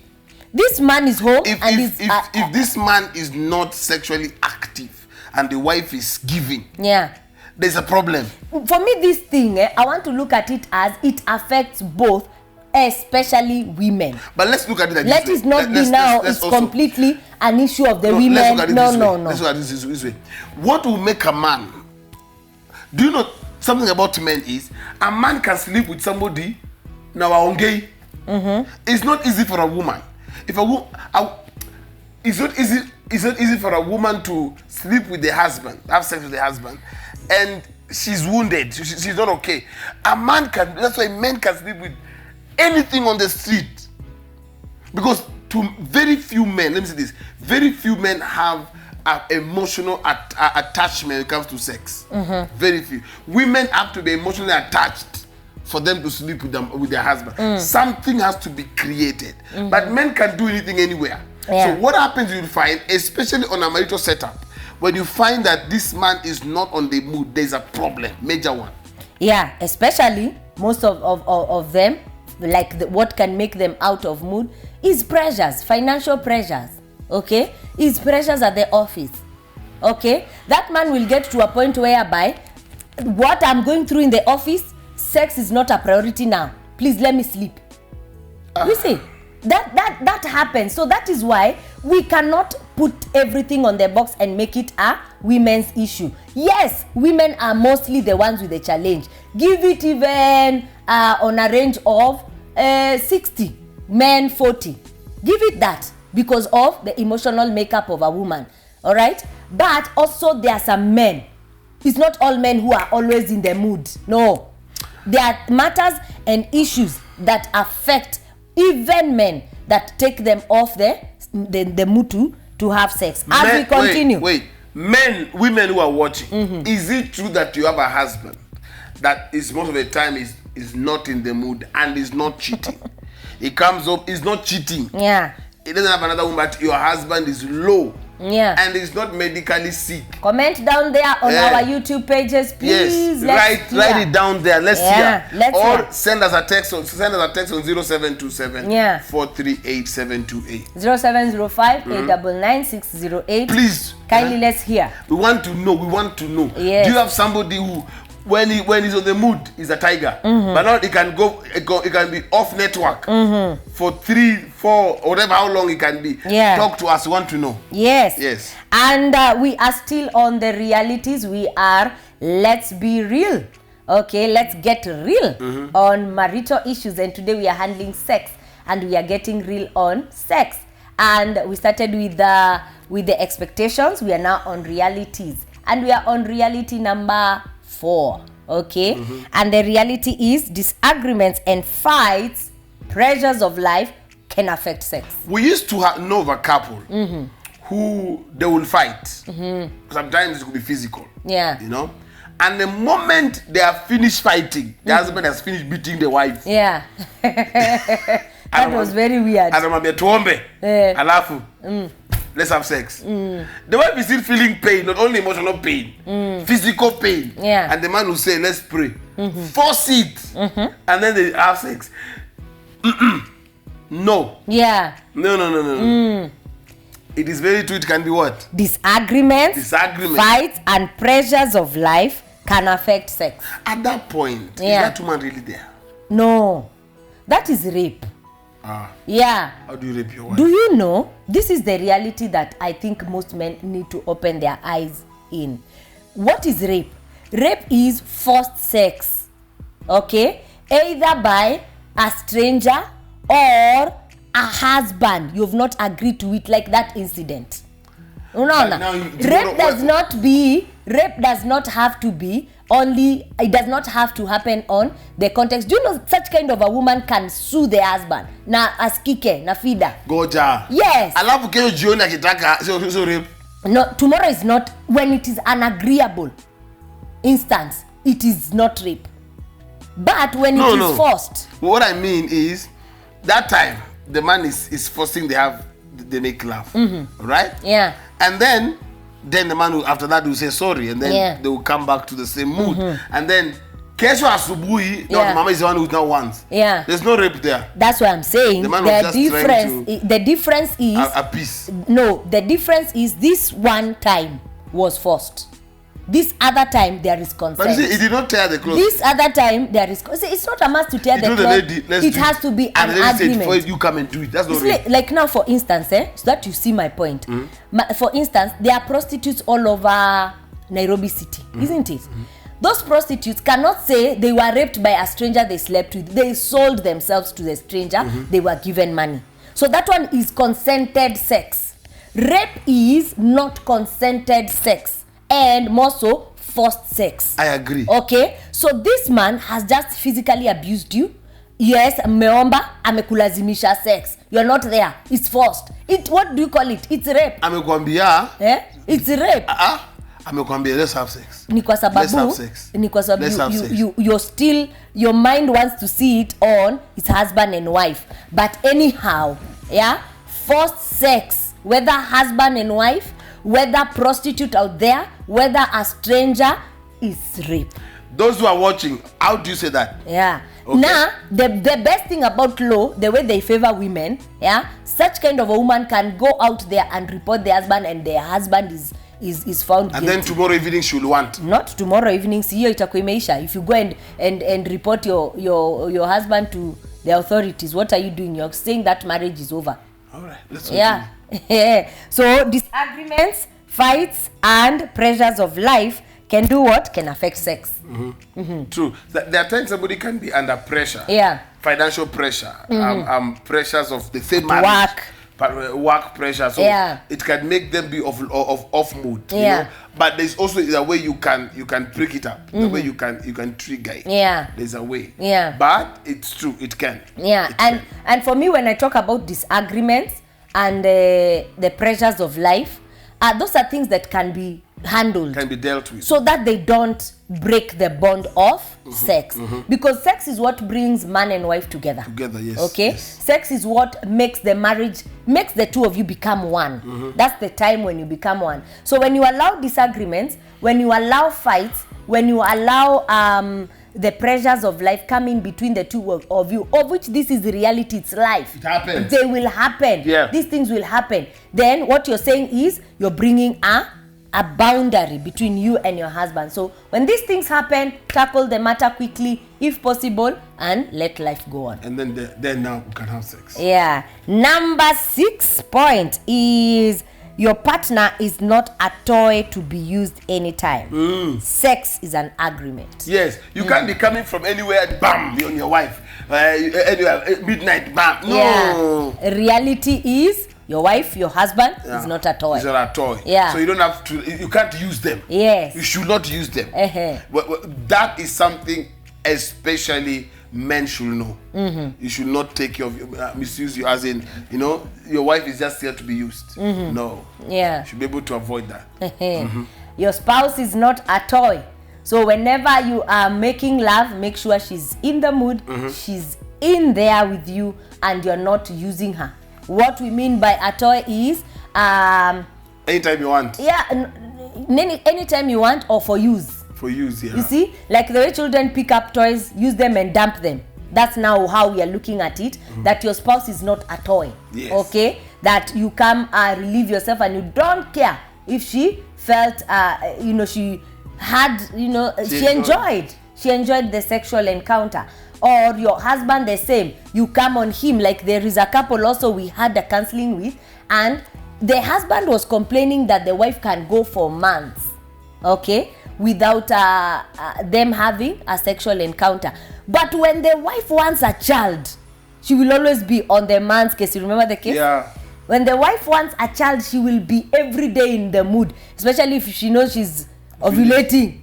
This man is home if this man is not sexually active and the wife is giving, there's a problem. For me, this thing, I want to look at it as it affects both, especially women. But let's look at it Let it not be now it's completely an issue of the women. No. Let's look at it this way. What will make a man? Do you know something about men is a man can sleep with somebody now on gay. It's not easy for a woman. It's not easy for a woman to sleep with the husband, have sex with the husband, and she's wounded. She's not okay. A man can. That's why men can sleep with anything on the street, because to very few men. Let me say this: very few men have an emotional attachment when it comes to sex. Very few. Women have to be emotionally attached for them to sleep with their husband. Something has to be created. But men can do anything anywhere. So what happens, you'll find, especially on a marital setup, when you find that this man is not on the mood, there's a problem, major one. Yeah, especially most of them, like what can make them out of mood is pressures, financial pressures, okay? Is pressures at the office, okay? That man will get to a point whereby what I'm going through in the office, sex is not a priority now. Please let me sleep. You see, that happens. So that is why we cannot put everything on the box and make it a women's issue. Yes, women are mostly the ones with the challenge. Give it even on a range of 60, men 40. Give it that because of the emotional makeup of a woman. All right? But also there are some men. It's not all men who are always in the mood. No. There are matters and issues that affect even men that take them off the mood to have sex. As we continue. Wait. Women who are watching, is it true that you have a husband that is most of the time is not in the mood and is not cheating? He comes up, he's not cheating. Yeah. He doesn't have another woman, but your husband is low. Yeah. And is not medically sick. Comment down there on our YouTube pages, please. Yes. Write it down there. Let's hear. Or send us a text on 0727 438 728. 0705 899 608. Please. Kindly let's hear. We want to know. Yes. Do you have somebody who when he's on the mood, he's a tiger. But now it can be off network for 3, 4, whatever, how long it can be. Yeah. Talk to us. We want to know. Yes. And we are still on the realities. We are, let's be real. Okay, let's get real on marital issues, and today we are handling sex, and we are getting real on sex. And we started with the expectations. We are now on realities, and we are on reality number 4. Okay, and the reality is disagreements and fights, pressures of life can affect sex. We used to know of a couple who they will fight. Sometimes it could be physical. Yeah. You know? And the moment they are finished fighting, the husband has finished beating the wife. Yeah. That was very weird. Anamwambia tuombe. Alafu. Let's have sex. The wife is still feeling pain, not only emotional pain, physical pain. Yeah. And the man will say, let's pray. Force it. And then they have sex. No. Yeah. No. It is very true. It can be what? Disagreements, fights, and pressures of life can affect sex. At that point, is that woman really there? No. That is rape. Yeah. How do you rape your wife? Do you know, this is the reality that I think most men need to open their eyes in. What is rape? Rape is forced sex. Okay? Either by a stranger or a husband. You've not agreed to it, like that incident. Rape does not have to be only, it does not have to happen on the context. Do you know such kind of a woman can sue the husband na askike na fida goja? Yes. Alafu kesho jioni akitaka so rape. No, tomorrow is not, when it is an agreeable instance, it is not rape. But when it is forced. What I mean is that time the man is forcing they make love. Right? Yeah. And then the man will, after that will say sorry, and then they will come back to the same mood. And then kesho asubuhi, the mama is the one who now wants. Yeah. There's no rape there. That's what I'm saying. The difference is a piece. No, the difference is this one time was forced. This other time there is consent. But you see, he did not tear the clothes. This other time there is consent. It's not a must to tear the clothes. It has to be an agreement. Before you come and do it. That's not rape. Like now, for instance, so that you see my point. For instance, there are prostitutes all over Nairobi city, isn't it? Those prostitutes cannot say they were raped by a stranger they slept with. They sold themselves to the stranger. They were given money. So that one is consented sex. Rape is not consented sex. And more so, forced sex. I agree. Okay? So this man has just physically abused you. Yes, meomba, amekulazimisha sex. You're not there. It's forced. What do you call it? It's rape. Amekwambia. It's rape. Amekwambia, let's have sex. Ni kwa sababu you're still, your mind wants to see it on his husband and wife. But anyhow, forced sex, whether husband and wife, whether prostitute out there, whether a stranger, is rape. Those who are watching, how do you say that? Yeah. Okay. Now, the best thing about law, the way they favor women, such kind of a woman can go out there and report the husband, and the husband is found guilty. And then tomorrow evening she'll want. Not tomorrow evening, siyo itakuwa imeisha. If you go and report your husband to the authorities, what are you doing? You're saying that marriage is over. All right, let's continue. So disagreements, fights, and pressures of life can do what? Can affect sex. True. There are times somebody can be under pressure. Financial pressure. Pressures of the same marriage. Work pressure. So it can make them be of off mood. You know? But there's also a way you can break it up. The way you can trigger it. There's a way. But it's true. It can. And for me, when I talk about disagreements and the pressures of life, those are things that can be handled, can be dealt with, so that they don't break the bond of sex. Because sex is what brings man and wife together. Yes. Okay. Yes. Sex is what makes the two of you become one. That's the time when you become one. So when you allow disagreements, when you allow fights, when you allow the pressures of life come in between the two of you, of which this is the reality, it's life. It happens. They will happen. These things will happen. Then what you're saying is you're bringing a boundary between you and your husband. So when these things happen, tackle the matter quickly, if possible, and let life go on. And then now we can have sex. Number 6 point is Your partner is not a toy to be used anytime. Sex is an agreement. Yes, you can't be coming from anywhere and bam, you're on your wife. Anywhere, midnight, bam. No. Yeah. Reality is your wife, your husband is not a toy. It's not a toy. Yeah. So you don't have to, you can't use them. Yes. You should not use them. That is something especially men should know. You should not take your misuse you, as in, your wife is just here to be used. No. Yeah. You should be able to avoid that. Your spouse is not a toy. So whenever you are making love, make sure she's in the mood, she's in there with you, and you're not using her. What we mean by a toy is anytime you want. Yeah, anytime you want, or for use. For use, yeah. You see, like the way children pick up toys, use them and dump them. That's now how we are looking at it, that your spouse is not a toy. Yes. Okay? That you come relieve yourself and you don't care if she felt, she had, she enjoyed the sexual encounter. Or your husband the same. You come on him, like there is a couple also we had a counseling with, and the husband was complaining that the wife can go for months, okay, without them having a sexual encounter. But when the wife wants a child, she will always be on the man's case. You remember the case? Yeah. When the wife wants a child, she will be every day in the mood, especially if she knows she's ovulating.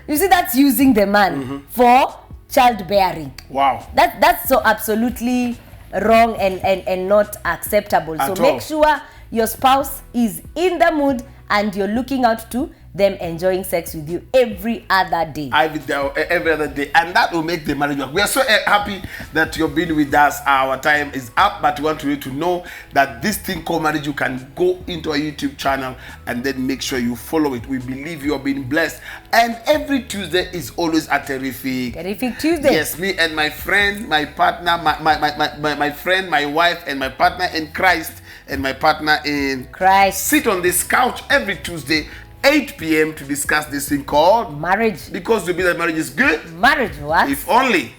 You see, that's using the man for childbearing. Wow. That's so absolutely wrong and not acceptable. So make sure your spouse is in the mood and you're looking out to them enjoying sex with you every other day. Every other day. And that will make the marriage work. We are so happy that you've been with us. Our time is up, but we want you to know that this thing called marriage, you can go into our YouTube channel and then make sure you follow it. We believe you are being blessed. And every Tuesday is always a terrific Tuesday. Yes, me and my friend, my partner, my friend, my wife, and my partner in Christ, and my partner in Christ sit on this couch every Tuesday 8 p.m. to discuss this thing called marriage. Because we believe that marriage is good. Marriage works. If only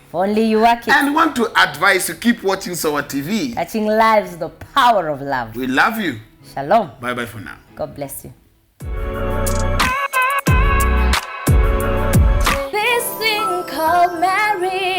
you work it. And want to advise you keep watching Sawa TV. Touching lives, the power of love. We love you. Shalom. Bye for now. God bless you. This thing called marriage.